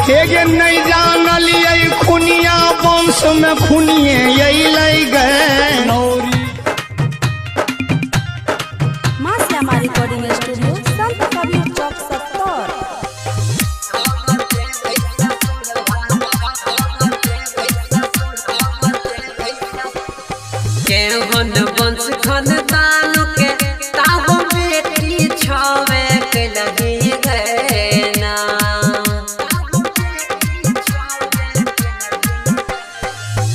हेगे नहीं जानलिए खुनिया वंश में खुनिए यही लई गए नौरी। मां श्यामा रिकॉर्डिंग स्टूडियो संत कबीर चौक 70। केहन वंश खानदान के ताहो बेटी छवे के लगी गैना।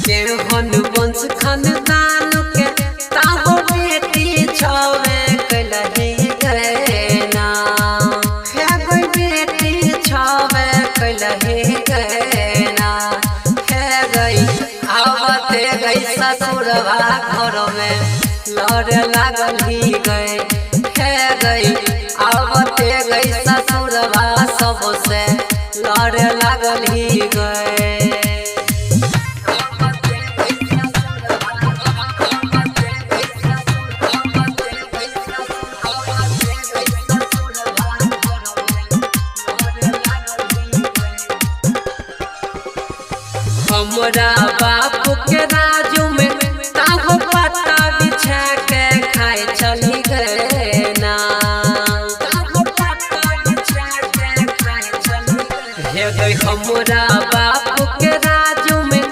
केहन वंश खानदान के ताहो बेटी छवे के लगी गैना। है कोई बेटी छवे के लगी गैना। है गई आवते गई ससुरवा घर में लड़े लागल ही गए। है गई आवते गई ससुरवा सबसे लड़े लागल ही गए। हमरा बाप के राजू में ताहो पत्ता बिछा के खाए चली गए ना। हे गई हमरा बाप के राजू में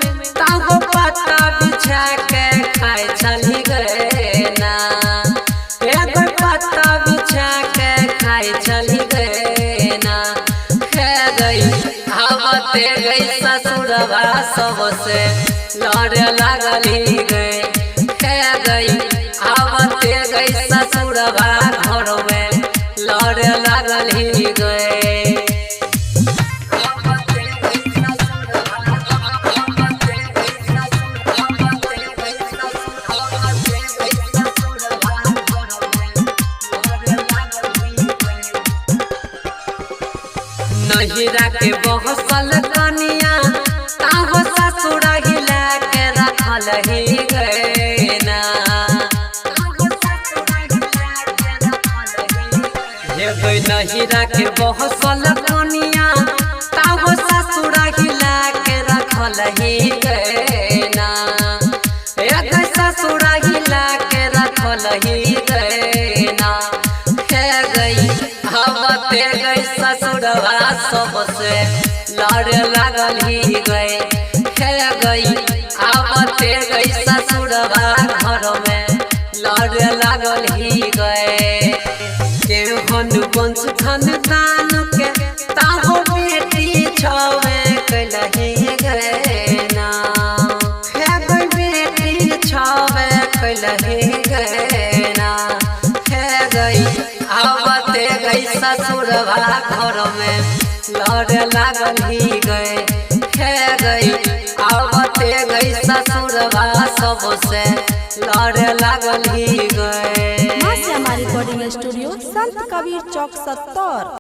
ताहो पत्ता बिछा के खाए चली गए ना। हे गई पत्ता बिछा के खाए चली गए ना। हे गई आवते गई ससुरवा सबसे लड़े लागल ही गए। है गई आवते गई ससुरवा घर में लड़े लागल ही गए। नहिरा के बहसल कनिया ताहो ससुरा हिला के रखल ही गए ना। हे गई नहिरा के बहसल कनिया ताहो ससुरा हिला के रखल ही गए ना। हे गई ससुरा हिला के रखल ही गए ना। हे गई आवते गई ससुरवा सबसे लड़े लागल ही गए। है गई आवते गई ससुरवा घर में लड़े लागल ही गए। केहन वंश खानदान के ताहो बेटी छवे के लगी गए ना। है गई बेटी छवे के लगी गए ना। है गई आवते गई ससुरवा घर में लड़े लागल ही गए। है गई आवते गई ससुरवा सबसे लड़े लागल ही गए। मां श्यामा रिकॉर्डिंग स्टूडियो संत कबीर चौक 70।